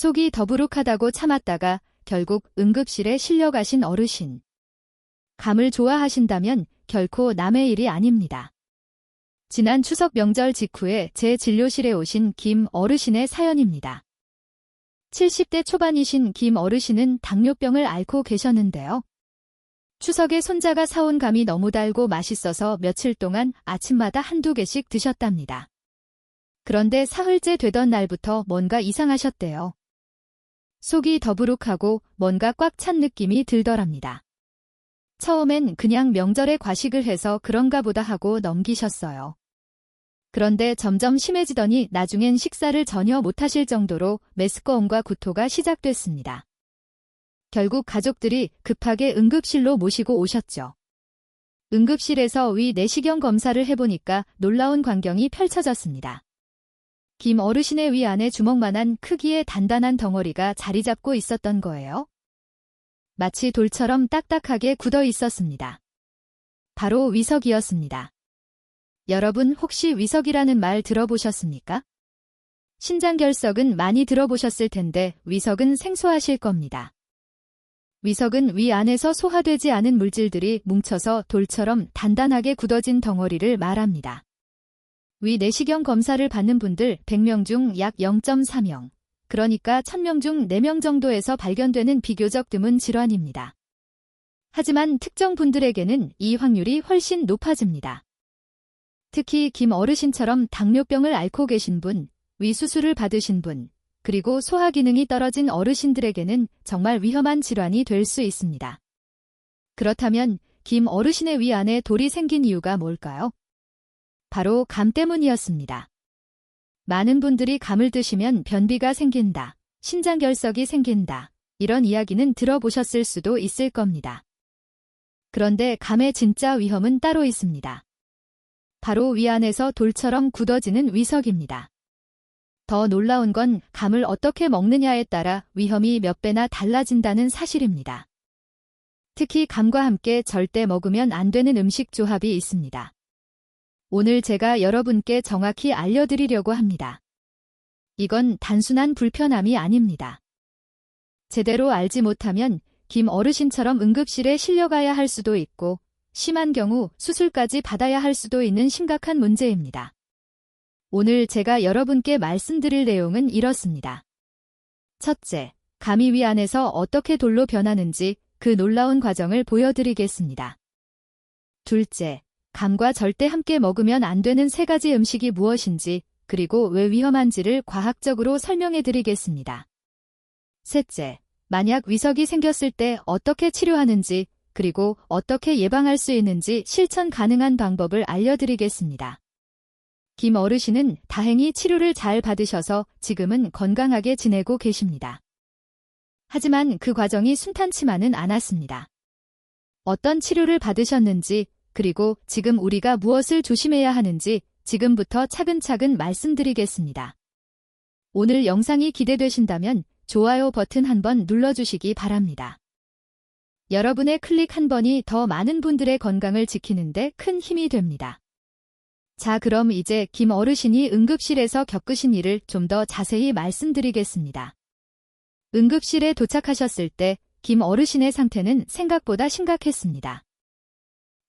속이 더부룩하다고 참았다가 결국 응급실에 실려가신 어르신. 감을 좋아하신다면 결코 남의 일이 아닙니다. 지난 추석 명절 직후에 제 진료실에 오신 김 어르신의 사연입니다. 70대 초반이신 김 어르신은 당뇨병을 앓고 계셨는데요. 추석에 손자가 사온 감이 너무 달고 맛있어서 며칠 동안 아침마다 한두 개씩 드셨답니다. 그런데 사흘째 되던 날부터 뭔가 이상하셨대요. 속이 더부룩하고 뭔가 꽉 찬 느낌이 들더랍니다. 처음엔 그냥 명절에 과식을 해서 그런가 보다 하고 넘기셨어요. 그런데 점점 심해지더니 나중엔 식사를 전혀 못하실 정도로 메스꺼움과 구토가 시작됐습니다. 결국 가족들이 급하게 응급실로 모시고 오셨죠. 응급실에서 위 내시경 검사를 해보니까 놀라운 광경이 펼쳐졌습니다. 김 어르신의 위 안에 주먹만한 크기의 단단한 덩어리가 자리 잡고 있었던 거예요. 마치 돌처럼 딱딱하게 굳어 있었습니다. 바로 위석이었습니다. 여러분 혹시 위석이라는 말 들어보셨습니까? 신장결석은 많이 들어보셨을 텐데 위석은 생소하실 겁니다. 위석은 위 안에서 소화되지 않은 물질들이 뭉쳐서 돌처럼 단단하게 굳어진 덩어리를 말합니다. 위 내시경 검사를 받는 분들 100명 중 약 0.4명, 그러니까 1000명 중 4명 정도에서 발견되는 비교적 드문 질환입니다. 하지만 특정 분들에게는 이 확률이 훨씬 높아집니다. 특히 김 어르신처럼 당뇨병을 앓고 계신 분, 위 수술을 받으신 분, 그리고 소화 기능이 떨어진 어르신들에게는 정말 위험한 질환이 될 수 있습니다. 그렇다면 김 어르신의 위 안에 돌이 생긴 이유가 뭘까요? 바로 감 때문이었습니다. 많은 분들이 감을 드시면 변비가 생긴다, 신장결석이 생긴다, 이런 이야기는 들어보셨을 수도 있을 겁니다. 그런데 감의 진짜 위험은 따로 있습니다. 바로 위 안에서 돌처럼 굳어지는 위석입니다. 더 놀라운 건 감을 어떻게 먹느냐에 따라 위험이 몇 배나 달라진다는 사실입니다. 특히 감과 함께 절대 먹으면 안 되는 음식 조합이 있습니다. 오늘 제가 여러분께 정확히 알려드리려고 합니다. 이건 단순한 불편함이 아닙니다. 제대로 알지 못하면 김 어르신처럼 응급실에 실려가야 할 수도 있고 심한 경우 수술까지 받아야 할 수도 있는 심각한 문제입니다. 오늘 제가 여러분께 말씀드릴 내용은 이렇습니다. 첫째, 감이 위 안에서 어떻게 돌로 변하는지 그 놀라운 과정을 보여드리겠습니다. 둘째, 감과 절대 함께 먹으면 안 되는 3가지 음식이 무엇인지 그리고 왜 위험한지를 과학적으로 설명해드리겠습니다. 셋째, 만약 위석이 생겼을 때 어떻게 치료하는지 그리고 어떻게 예방할 수 있는지 실천 가능한 방법을 알려드리겠습니다. 김 어르신은 다행히 치료를 잘 받으셔서 지금은 건강하게 지내고 계십니다. 하지만 그 과정이 순탄치만은 않았습니다. 어떤 치료를 받으셨는지 그리고 지금 우리가 무엇을 조심해야 하는지 지금부터 차근차근 말씀드리겠습니다. 오늘 영상이 기대되신다면 좋아요 버튼 한번 눌러주시기 바랍니다. 여러분의 클릭 한 번이 더 많은 분들의 건강을 지키는데 큰 힘이 됩니다. 자, 그럼 이제 김 어르신이 응급실에서 겪으신 일을 좀 더 자세히 말씀드리겠습니다. 응급실에 도착하셨을 때 김 어르신의 상태는 생각보다 심각했습니다.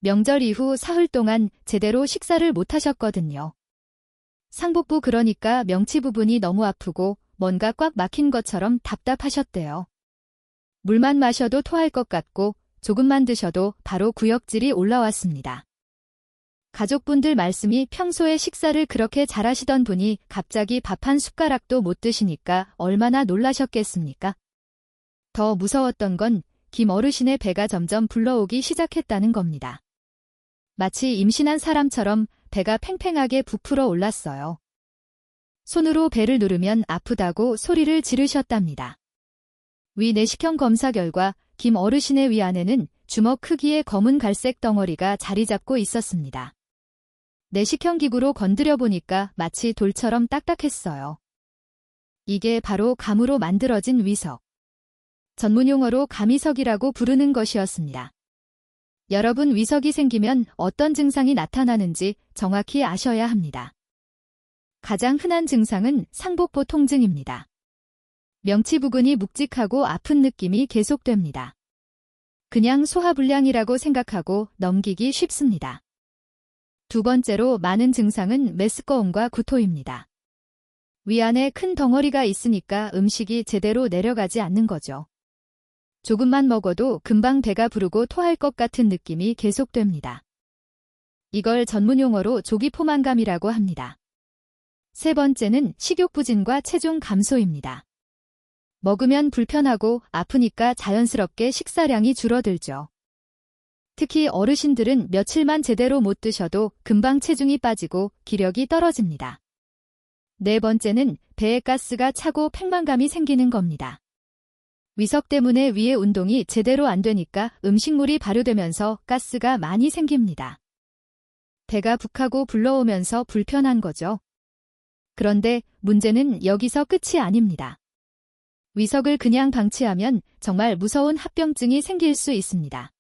명절 이후 사흘 동안 제대로 식사를 못 하셨거든요. 상복부 그러니까 명치 부분이 너무 아프고 뭔가 꽉 막힌 것처럼 답답하셨대요. 물만 마셔도 토할 것 같고 조금만 드셔도 바로 구역질이 올라왔습니다. 가족분들 말씀이 평소에 식사를 그렇게 잘하시던 분이 갑자기 밥 한 숟가락도 못 드시니까 얼마나 놀라셨겠습니까? 더 무서웠던 건 김 어르신의 배가 점점 불러오기 시작했다는 겁니다. 마치 임신한 사람처럼 배가 팽팽하게 부풀어 올랐어요. 손으로 배를 누르면 아프다고 소리를 지르셨답니다. 위 내시경 검사 결과 김 어르신의 위 안에는 주먹 크기의 검은 갈색 덩어리가 자리 잡고 있었습니다. 내시경 기구로 건드려 보니까 마치 돌처럼 딱딱했어요. 이게 바로 감으로 만들어진 위석. 전문 용어로 감위석이라고 부르는 것이었습니다. 여러분, 위석이 생기면 어떤 증상이 나타나는지 정확히 아셔야 합니다. 가장 흔한 증상은 상복부 통증입니다. 명치 부근이 묵직하고 아픈 느낌이 계속됩니다. 그냥 소화불량이라고 생각하고 넘기기 쉽습니다. 두 번째로 많은 증상은 메스꺼움과 구토입니다. 위 안에 큰 덩어리가 있으니까 음식이 제대로 내려가지 않는 거죠. 조금만 먹어도 금방 배가 부르고 토할 것 같은 느낌이 계속됩니다. 이걸 전문 용어로 조기포만감이라고 합니다. 세 번째는 식욕부진과 체중 감소입니다. 먹으면 불편하고 아프니까 자연스럽게 식사량이 줄어들죠. 특히 어르신들은 며칠만 제대로 못 드셔도 금방 체중이 빠지고 기력이 떨어집니다. 네 번째는 배에 가스가 차고 팽만감이 생기는 겁니다. 위석 때문에 위의 운동이 제대로 안 되니까 음식물이 발효되면서 가스가 많이 생깁니다. 배가 북하고 불러오면서 불편한 거죠. 그런데 문제는 여기서 끝이 아닙니다. 위석을 그냥 방치하면 정말 무서운 합병증이 생길 수 있습니다.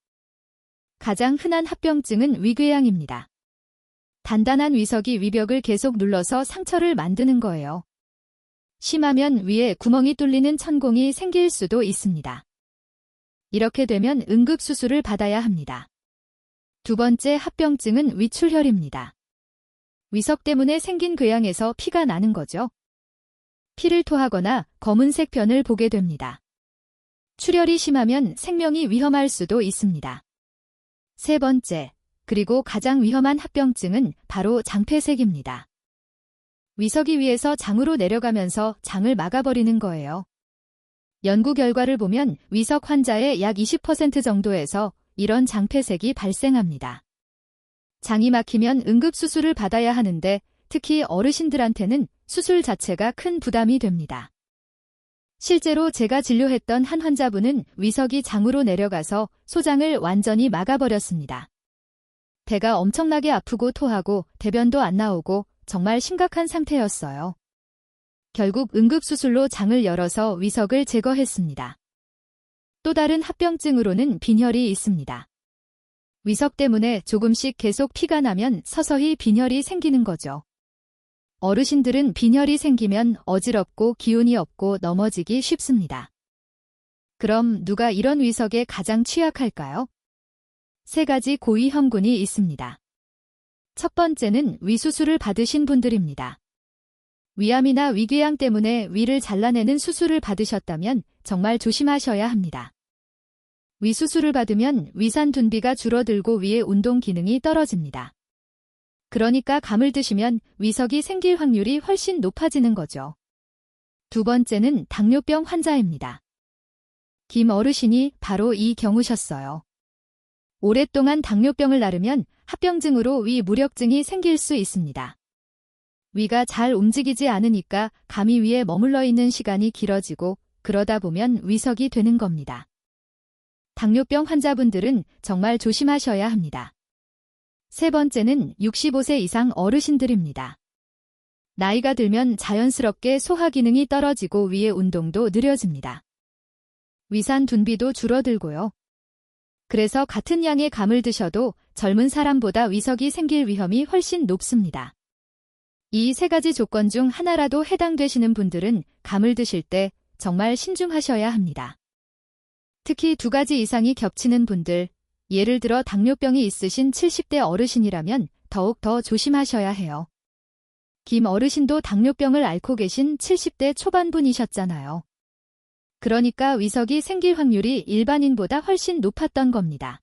가장 흔한 합병증은 위궤양입니다. 단단한 위석이 위벽을 계속 눌러서 상처를 만드는 거예요. 심하면 위에 구멍이 뚫리는 천공이 생길 수도 있습니다. 이렇게 되면 응급수술을 받아야 합니다. 두 번째 합병증은 위출혈입니다. 위석 때문에 생긴 궤양에서 피가 나는 거죠. 피를 토하거나 검은색 변을 보게 됩니다. 출혈이 심하면 생명이 위험할 수도 있습니다. 세 번째, 그리고 가장 위험한 합병증은 바로 장폐색입니다. 위석이 위에서 장으로 내려가면서 장을 막아버리는 거예요. 연구 결과를 보면 위석 환자의 약 20% 정도에서 이런 장폐색이 발생합니다. 장이 막히면 응급수술을 받아야 하는데 특히 어르신들한테는 수술 자체가 큰 부담이 됩니다. 실제로 제가 진료했던 한 환자분은 위석이 장으로 내려가서 소장을 완전히 막아버렸습니다. 배가 엄청나게 아프고 토하고 대변도 안 나오고 정말 심각한 상태였어요. 결국 응급수술로 장을 열어서 위석을 제거했습니다. 또 다른 합병증으로는 빈혈이 있습니다. 위석 때문에 조금씩 계속 피가 나면 서서히 빈혈이 생기는 거죠. 어르신들은 빈혈이 생기면 어지럽고 기운이 없고 넘어지기 쉽습니다. 그럼 누가 이런 위석에 가장 취약할까요? 세 가지 고위험군이 있습니다. 첫 번째는 위수술을 받으신 분들입니다. 위암이나 위궤양 때문에 위를 잘라내는 수술을 받으셨다면 정말 조심하셔야 합니다. 위수술을 받으면 위산 둔비가 줄어들고 위의 운동 기능이 떨어집니다. 그러니까 감을 드시면 위석이 생길 확률이 훨씬 높아지는 거죠. 두 번째는 당뇨병 환자입니다. 김 어르신이 바로 이 경우셨어요. 오랫동안 당뇨병을 앓으면 합병증으로 위 무력증이 생길 수 있습니다. 위가 잘 움직이지 않으니까 감이 위에 머물러 있는 시간이 길어지고 그러다 보면 위석이 되는 겁니다. 당뇨병 환자분들은 정말 조심하셔야 합니다. 세 번째는 65세 이상 어르신들입니다. 나이가 들면 자연스럽게 소화 기능이 떨어지고 위의 운동도 느려집니다. 위산 둔비도 줄어들고요. 그래서 같은 양의 감을 드셔도 젊은 사람보다 위석이 생길 위험이 훨씬 높습니다. 이 세 가지 조건 중 하나라도 해당되시는 분들은 감을 드실 때 정말 신중하셔야 합니다. 특히 두 가지 이상이 겹치는 분들, 예를 들어 당뇨병이 있으신 70대 어르신이라면 더욱 더 조심하셔야 해요. 김 어르신도 당뇨병을 앓고 계신 70대 초반분이셨잖아요. 그러니까 위석이 생길 확률이 일반인보다 훨씬 높았던 겁니다.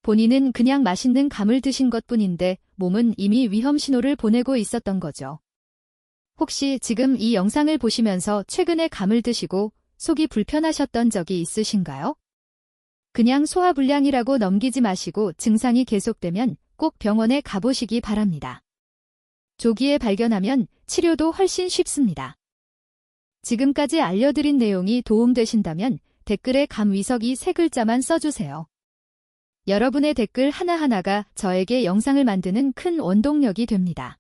본인은 그냥 맛있는 감을 드신 것뿐인데 몸은 이미 위험 신호를 보내고 있었던 거죠. 혹시 지금 이 영상을 보시면서 최근에 감을 드시고 속이 불편하셨던 적이 있으신가요? 그냥 소화불량이라고 넘기지 마시고 증상이 계속되면 꼭 병원에 가보시기 바랍니다. 조기에 발견하면 치료도 훨씬 쉽습니다. 지금까지 알려드린 내용이 도움되신다면 댓글에 감위석이 세 글자만 써주세요. 여러분의 댓글 하나하나가 저에게 영상을 만드는 큰 원동력이 됩니다.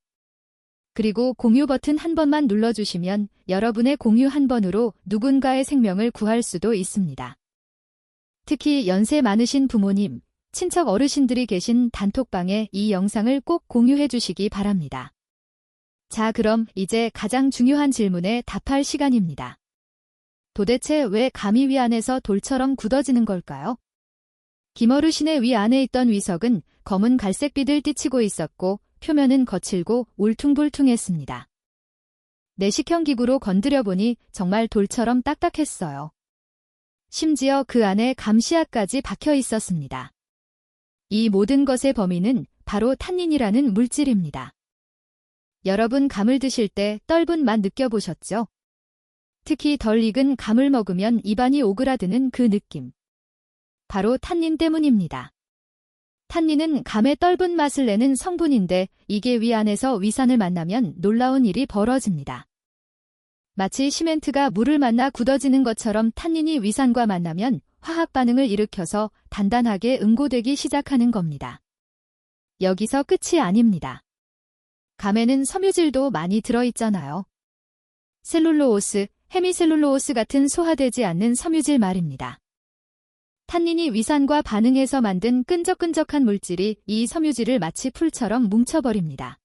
그리고 공유 버튼 한 번만 눌러주시면 여러분의 공유 한 번으로 누군가의 생명을 구할 수도 있습니다. 특히 연세 많으신 부모님, 친척 어르신들이 계신 단톡방에 이 영상을 꼭 공유해 주시기 바랍니다. 자, 그럼 이제 가장 중요한 질문에 답할 시간입니다. 도대체 왜 감이 위 안에서 돌처럼 굳어지는 걸까요? 김어르신의 위 안에 있던 위석은 검은 갈색빛을 띠치고 있었고 표면은 거칠고 울퉁불퉁했습니다. 내시경 기구로 건드려보니 정말 돌처럼 딱딱했어요. 심지어 그 안에 감시약까지 박혀 있었습니다. 이 모든 것의 범인은 바로 탄닌이라는 물질입니다. 여러분 감을 드실 때 떫은 맛 느껴보셨죠? 특히 덜 익은 감을 먹으면 입안이 오그라드는 그 느낌. 바로 탄닌 때문입니다. 탄닌은 감의 떫은 맛을 내는 성분인데 이게 위 안에서 위산을 만나면 놀라운 일이 벌어집니다. 마치 시멘트가 물을 만나 굳어지는 것처럼 탄닌이 위산과 만나면 화학 반응을 일으켜서 단단하게 응고되기 시작하는 겁니다. 여기서 끝이 아닙니다. 감에는 섬유질도 많이 들어있잖아요. 셀룰로오스, 헤미셀룰로오스 같은 소화되지 않는 섬유질 말입니다. 탄닌이 위산과 반응해서 만든 끈적끈적한 물질이 이 섬유질을 마치 풀처럼 뭉쳐버립니다.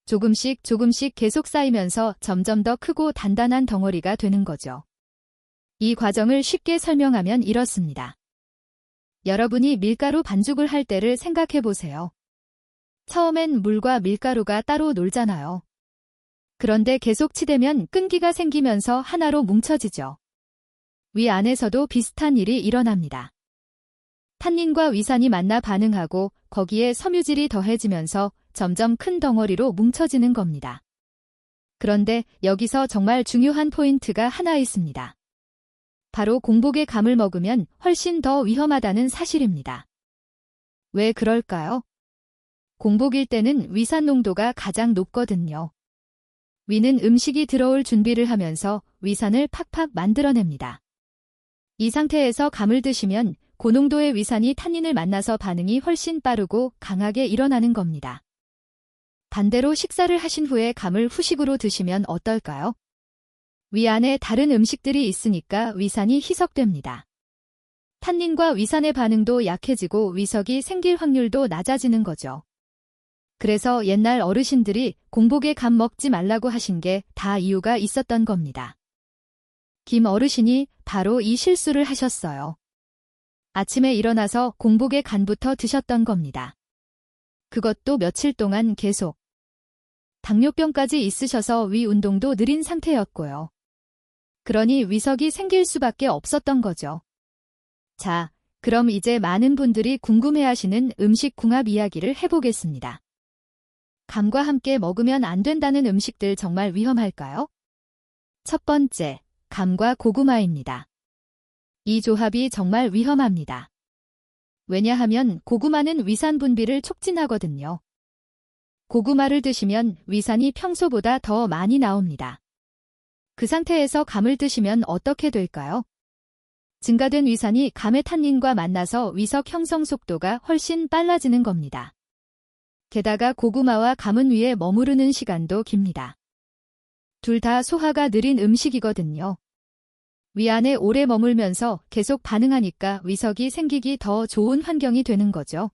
조금씩 계속 쌓이면서 점점 더 크고 단단한 덩어리가 되는 거죠. 이 과정을 쉽게 설명하면 이렇습니다. 여러분이 밀가루 반죽을 할 때를 생각해 보세요. 처음엔 물과 밀가루가 따로 놀잖아요. 그런데 계속 치대면 끈기가 생기면서 하나로 뭉쳐지죠. 위 안에서도 비슷한 일이 일어납니다. 탄닌과 위산이 만나 반응하고 거기에 섬유질이 더해지면서 점점 큰 덩어리로 뭉쳐지는 겁니다. 그런데 여기서 정말 중요한 포인트가 하나 있습니다. 바로 공복의 감을 먹으면 훨씬 더 위험하다는 사실입니다. 왜 그럴까요? 공복일 때는 위산 농도가 가장 높거든요. 위는 음식이 들어올 준비를 하면서 위산을 팍팍 만들어냅니다. 이 상태에서 감을 드시면 고농도의 위산이 탄닌을 만나서 반응이 훨씬 빠르고 강하게 일어나는 겁니다. 반대로 식사를 하신 후에 감을 후식으로 드시면 어떨까요? 위 안에 다른 음식들이 있으니까 위산이 희석됩니다. 탄닌과 위산의 반응도 약해지고 위석이 생길 확률도 낮아지는 거죠. 그래서 옛날 어르신들이 공복에 감 먹지 말라고 하신 게 다 이유가 있었던 겁니다. 김 어르신이 바로 이 실수를 하셨어요. 아침에 일어나서 공복에 간부터 드셨던 겁니다. 그것도 며칠 동안 계속. 당뇨병까지 있으셔서 위 운동도 느린 상태였고요. 그러니 위석이 생길 수밖에 없었던 거죠. 자, 그럼 이제 많은 분들이 궁금해하시는 음식 궁합 이야기를 해보겠습니다. 감과 함께 먹으면 안 된다는 음식들 정말 위험할까요? 첫 번째, 감과 고구마입니다. 이 조합이 정말 위험합니다. 왜냐하면 고구마는 위산 분비를 촉진하거든요. 고구마를 드시면 위산이 평소보다 더 많이 나옵니다. 그 상태에서 감을 드시면 어떻게 될까요? 증가된 위산이 감의 탄닌과 만나서 위석 형성 속도가 훨씬 빨라지는 겁니다. 게다가 고구마와 감은 위에 머무르는 시간도 깁니다. 둘 다 소화가 느린 음식이거든요. 위 안에 오래 머물면서 계속 반응하니까 위석이 생기기 더 좋은 환경이 되는 거죠.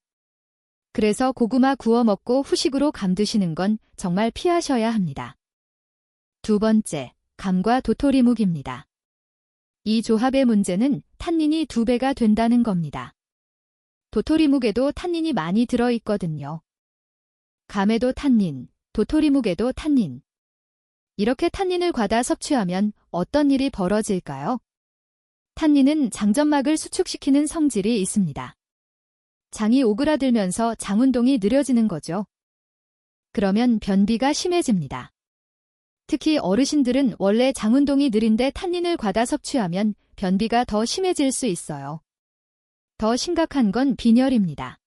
그래서 고구마 구워 먹고 후식으로 감 드시는 건 정말 피하셔야 합니다. 두 번째, 감과 도토리묵입니다. 이 조합의 문제는 탄닌이 2배가 된다는 겁니다. 도토리묵에도 탄닌이 많이 들어있거든요. 감에도 탄닌, 도토리묵에도 탄닌. 이렇게 탄닌을 과다 섭취하면 어떤 일이 벌어질까요? 탄닌은 장점막을 수축시키는 성질이 있습니다. 장이 오그라들면서 장운동이 느려지는 거죠. 그러면 변비가 심해집니다. 특히 어르신들은 원래 장운동이 느린데 탄닌을 과다 섭취하면 변비가 더 심해질 수 있어요. 더 심각한 건 빈혈입니다.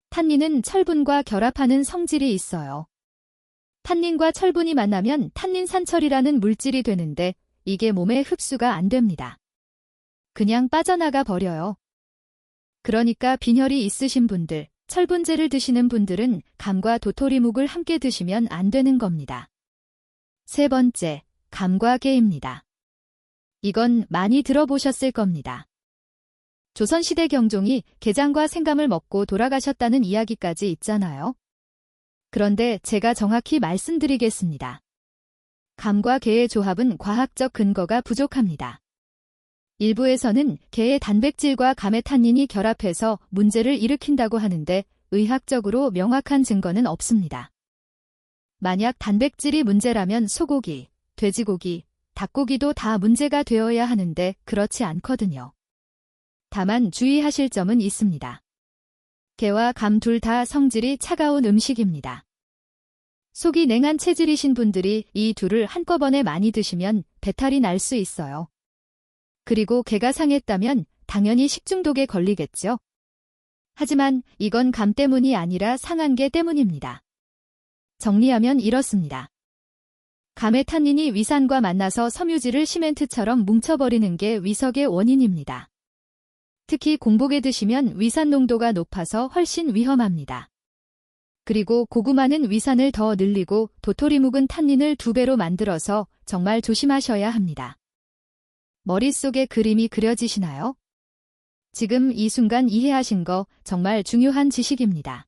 탄닌은 철분과 결합하는 성질이 있어요. 탄닌과 철분이 만나면 탄닌산철이라는 물질이 되는데 이게 몸에 흡수가 안 됩니다. 그냥 빠져나가 버려요. 그러니까 빈혈이 있으신 분들, 철분제를 드시는 분들은 감과 도토리묵을 함께 드시면 안 되는 겁니다. 세 번째, 감과 깨입니다. 이건 많이 들어보셨을 겁니다. 조선시대 경종이 게장과 생감을 먹고 돌아가셨다는 이야기까지 있잖아요. 그런데 제가 정확히 말씀드리겠습니다. 감과 게의 조합은 과학적 근거가 부족합니다. 일부에서는 게의 단백질과 감의 탄닌이 결합해서 문제를 일으킨다고 하는데 의학적으로 명확한 증거는 없습니다. 만약 단백질이 문제라면 소고기, 돼지고기, 닭고기도 다 문제가 되어야 하는데 그렇지 않거든요. 다만 주의하실 점은 있습니다. 게와 감 둘 다 성질이 차가운 음식입니다. 속이 냉한 체질이신 분들이 이 둘을 한꺼번에 많이 드시면 배탈이 날 수 있어요. 그리고 게가 상했다면 당연히 식중독에 걸리겠죠. 하지만 이건 감 때문이 아니라 상한 게 때문입니다. 정리하면 이렇습니다. 감의 탄닌이 위산과 만나서 섬유질을 시멘트처럼 뭉쳐버리는 게 위석의 원인입니다. 특히 공복에 드시면 위산 농도가 높아서 훨씬 위험합니다. 그리고 고구마는 위산을 더 늘리고 도토리 묵은 탄닌을 2배로 만들어서 정말 조심하셔야 합니다. 머릿속에 그림이 그려지시나요? 지금 이 순간 이해하신 거 정말 중요한 지식입니다.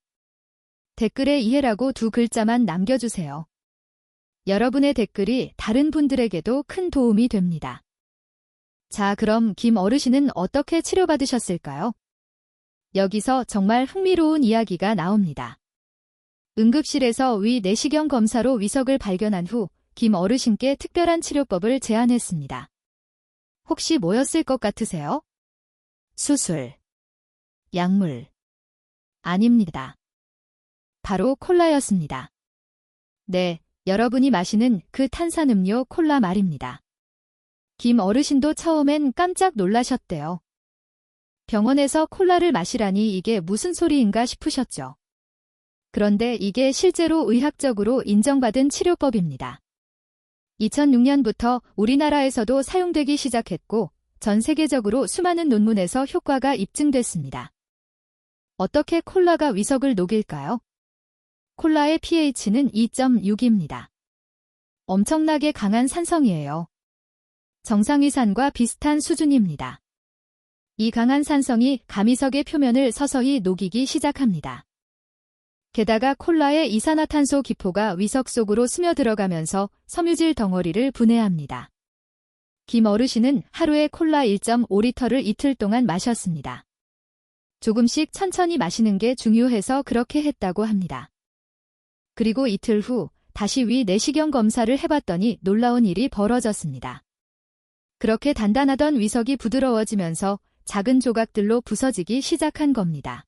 댓글에 이해라고 2글자만 남겨주세요. 여러분의 댓글이 다른 분들에게도 큰 도움이 됩니다. 자, 그럼 김 어르신은 어떻게 치료받으셨을까요? 여기서 정말 흥미로운 이야기가 나옵니다. 응급실에서 위 내시경 검사로 위석을 발견한 후 김 어르신께 특별한 치료법을 제안했습니다. 혹시 뭐였을 것 같으세요? 수술, 약물. 아닙니다. 바로 콜라였습니다. 네, 여러분이 마시는 그 탄산음료 콜라 말입니다. 김 어르신도 처음엔 깜짝 놀라셨대요. 병원에서 콜라를 마시라니 이게 무슨 소리인가 싶으셨죠. 그런데 이게 실제로 의학적으로 인정받은 치료법입니다. 2006년부터 우리나라에서도 사용되기 시작했고 전 세계적으로 수많은 논문에서 효과가 입증됐습니다. 어떻게 콜라가 위석을 녹일까요? 콜라의 pH는 2.6입니다. 엄청나게 강한 산성이에요. 정상위산과 비슷한 수준입니다. 이 강한 산성이 감위석의 표면을 서서히 녹이기 시작합니다. 게다가 콜라의 이산화탄소 기포가 위석 속으로 스며들어가면서 섬유질 덩어리를 분해합니다. 김 어르신은 하루에 콜라 1.5리터를 이틀 동안 마셨습니다. 조금씩 천천히 마시는 게 중요해서 그렇게 했다고 합니다. 그리고 이틀 후 다시 위 내시경 검사를 해봤더니 놀라운 일이 벌어졌습니다. 그렇게 단단하던 위석이 부드러워지면서 작은 조각들로 부서지기 시작한 겁니다.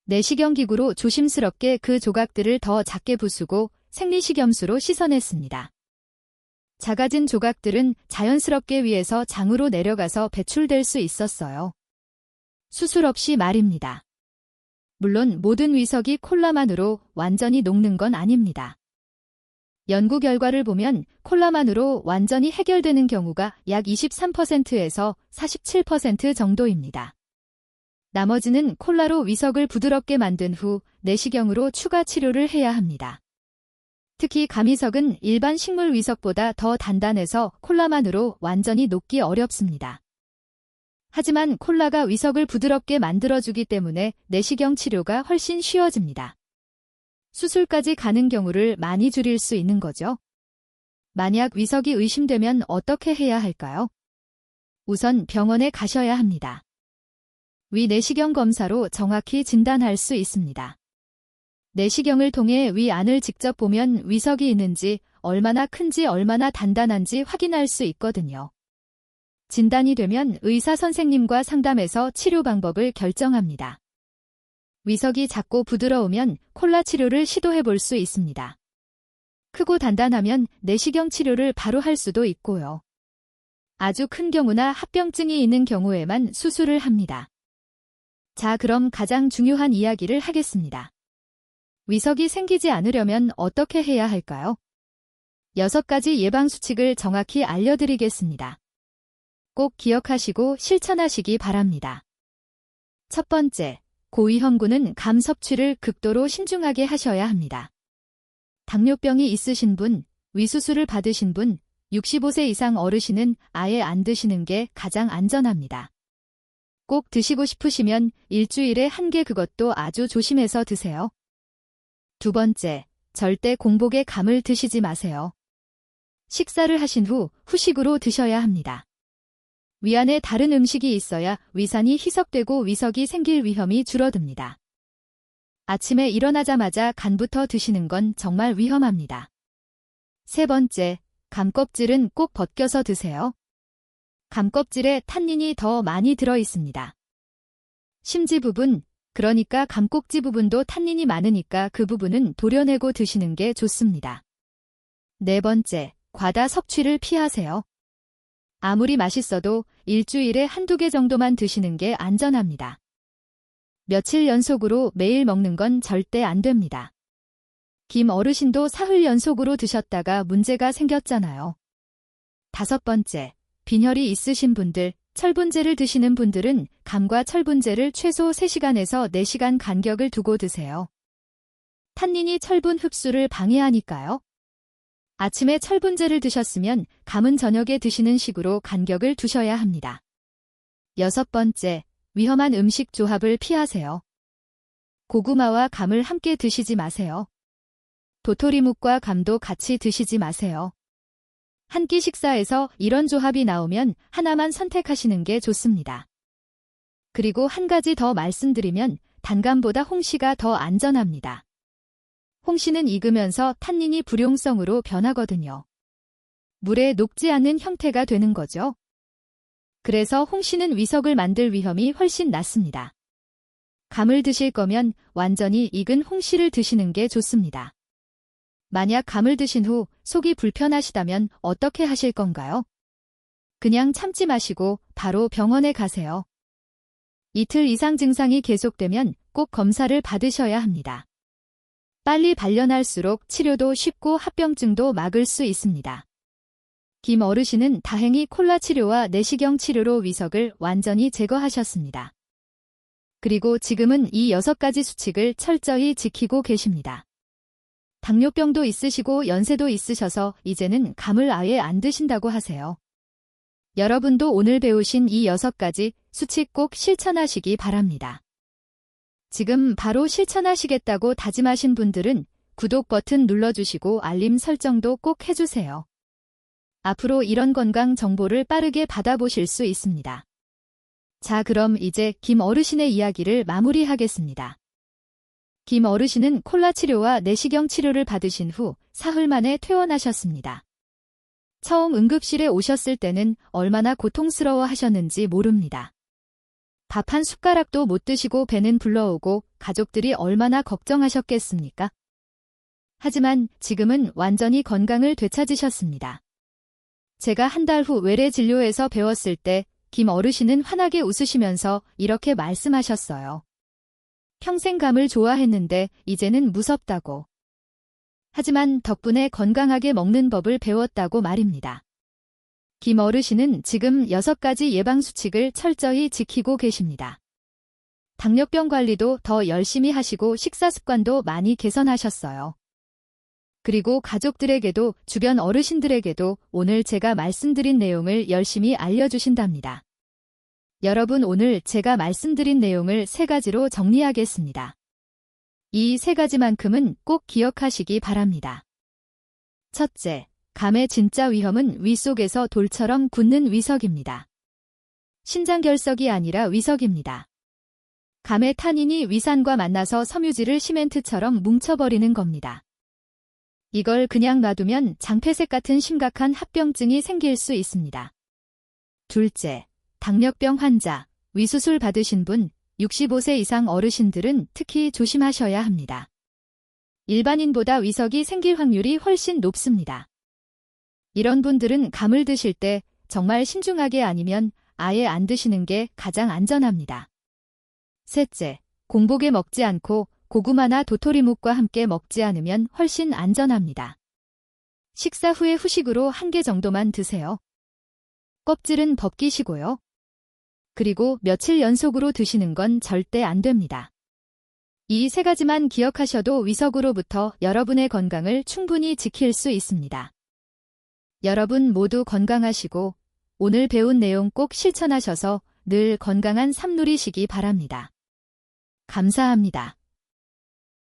내시경 기구로 조심스럽게 그 조각들을 더 작게 부수고 생리식염수로 씻어냈습니다. 작아진 조각들은 자연스럽게 위에서 장으로 내려가서 배출될 수 있었어요. 수술 없이 말입니다. 물론 모든 위석이 콜라만으로 완전히 녹는 건 아닙니다. 연구 결과를 보면 콜라만으로 완전히 해결되는 경우가 약 23%에서 47% 정도입니다. 나머지는 콜라로 위석을 부드럽게 만든 후 내시경으로 추가 치료를 해야 합니다. 특히 감위석은 일반 식물 위석보다 더 단단해서 콜라만으로 완전히 녹기 어렵습니다. 하지만 콜라가 위석을 부드럽게 만들어주기 때문에 내시경 치료가 훨씬 쉬워집니다. 수술까지 가는 경우를 많이 줄일 수 있는 거죠. 만약 위석이 의심되면 어떻게 해야 할까요? 우선 병원에 가셔야 합니다. 위 내시경 검사로 정확히 진단할 수 있습니다. 내시경을 통해 위 안을 직접 보면 위석이 있는지, 얼마나 큰지 얼마나 단단한지 확인할 수 있거든요. 진단이 되면 의사 선생님과 상담해서 치료 방법을 결정합니다. 위석이 작고 부드러우면 콜라 치료를 시도해 볼 수 있습니다. 크고 단단하면 내시경 치료를 바로 할 수도 있고요. 아주 큰 경우나 합병증이 있는 경우에만 수술을 합니다. 자, 그럼 가장 중요한 이야기를 하겠습니다. 위석이 생기지 않으려면 어떻게 해야 할까요? 6가지 예방수칙을 정확히 알려드리겠습니다. 꼭 기억하시고 실천하시기 바랍니다. 첫 번째, 고위험군은 감 섭취를 극도로 신중하게 하셔야 합니다. 당뇨병이 있으신 분, 위수술을 받으신 분, 65세 이상 어르신은 아예 안 드시는 게 가장 안전합니다. 꼭 드시고 싶으시면 일주일에 1개 그것도 아주 조심해서 드세요. 두 번째, 절대 공복에 감을 드시지 마세요. 식사를 하신 후 후식으로 드셔야 합니다. 위 안에 다른 음식이 있어야 위산이 희석되고 위석이 생길 위험이 줄어듭니다. 아침에 일어나자마자 간부터 드시는 건 정말 위험합니다. 세 번째, 감껍질은 꼭 벗겨서 드세요. 감껍질에 탄닌이 더 많이 들어 있습니다. 심지 부분, 그러니까 감꼭지 부분도 탄닌이 많으니까 그 부분은 도려내고 드시는 게 좋습니다. 네 번째, 과다 섭취를 피하세요. 아무리 맛있어도 일주일에 한두 개 정도만 드시는 게 안전합니다. 며칠 연속으로 매일 먹는 건 절대 안 됩니다. 김 어르신도 사흘 연속으로 드셨다가 문제가 생겼잖아요. 다섯 번째, 빈혈이 있으신 분들, 철분제를 드시는 분들은 감과 철분제를 최소 3시간에서 4시간 간격을 두고 드세요. 탄닌이 철분 흡수를 방해하니까요. 아침에 철분제를 드셨으면 감은 저녁에 드시는 식으로 간격을 두셔야 합니다. 여섯 번째, 위험한 음식 조합을 피하세요. 고구마와 감을 함께 드시지 마세요. 도토리묵과 감도 같이 드시지 마세요. 한 끼 식사에서 이런 조합이 나오면 하나만 선택하시는 게 좋습니다. 그리고 한 가지 더 말씀드리면 단감보다 홍시가 더 안전합니다. 홍시는 익으면서 탄닌이 불용성으로 변하거든요. 물에 녹지 않는 형태가 되는 거죠. 그래서 홍시는 위석을 만들 위험이 훨씬 낮습니다. 감을 드실 거면 완전히 익은 홍시를 드시는 게 좋습니다. 만약 감을 드신 후 속이 불편하시다면 어떻게 하실 건가요? 그냥 참지 마시고 바로 병원에 가세요. 이틀 이상 증상이 계속되면 꼭 검사를 받으셔야 합니다. 빨리 발견할수록 치료도 쉽고 합병증도 막을 수 있습니다. 김 어르신은 다행히 콜라 치료와 내시경 치료로 위석을 완전히 제거하셨습니다. 그리고 지금은 이 6가지 수칙을 철저히 지키고 계십니다. 당뇨병도 있으시고 연세도 있으셔서 이제는 감을 아예 안 드신다고 하세요. 여러분도 오늘 배우신 이 6가지 수칙 꼭 실천하시기 바랍니다. 지금 바로 실천하시겠다고 다짐하신 분들은 구독 버튼 눌러주시고 알림 설정도 꼭 해주세요. 앞으로 이런 건강 정보를 빠르게 받아보실 수 있습니다. 자, 그럼 이제 김 어르신의 이야기를 마무리하겠습니다. 김 어르신은 콜라 치료와 내시경 치료를 받으신 후 사흘 만에 퇴원하셨습니다. 처음 응급실에 오셨을 때는 얼마나 고통스러워 하셨는지 모릅니다. 밥 한 숟가락도 못 드시고 배는 불러오고 가족들이 얼마나 걱정하셨겠습니까? 하지만 지금은 완전히 건강을 되찾으셨습니다. 제가 한 달 후 외래 진료에서 배웠을 때 김 어르신은 환하게 웃으시면서 이렇게 말씀하셨어요. 평생 감을 좋아했는데 이제는 무섭다고. 하지만 덕분에 건강하게 먹는 법을 배웠다고 말입니다. 김 어르신은 지금 6가지 예방수칙을 철저히 지키고 계십니다. 당뇨병 관리도 더 열심히 하시고 식사습관도 많이 개선하셨어요. 그리고 가족들에게도 주변 어르신들에게도 오늘 제가 말씀드린 내용을 열심히 알려주신답니다. 여러분, 오늘 제가 말씀드린 내용을 3가지로 정리하겠습니다. 이 3가지만큼은 꼭 기억하시기 바랍니다. 첫째, 감의 진짜 위험은 위 속에서 돌처럼 굳는 위석입니다. 신장결석이 아니라 위석입니다. 감의 탄닌이 위산과 만나서 섬유질을 시멘트처럼 뭉쳐버리는 겁니다. 이걸 그냥 놔두면 장폐색 같은 심각한 합병증이 생길 수 있습니다. 둘째, 당뇨병 환자, 위수술 받으신 분, 65세 이상 어르신들은 특히 조심하셔야 합니다. 일반인보다 위석이 생길 확률이 훨씬 높습니다. 이런 분들은 감을 드실 때 정말 신중하게 아니면 아예 안 드시는 게 가장 안전합니다. 셋째, 공복에 먹지 않고 고구마나 도토리묵과 함께 먹지 않으면 훨씬 안전합니다. 식사 후에 후식으로 1개 정도만 드세요. 껍질은 벗기시고요. 그리고 며칠 연속으로 드시는 건 절대 안 됩니다. 이 3가지만 기억하셔도 위석으로부터 여러분의 건강을 충분히 지킬 수 있습니다. 여러분 모두 건강하시고 오늘 배운 내용 꼭 실천하셔서 늘 건강한 삶 누리시기 바랍니다. 감사합니다.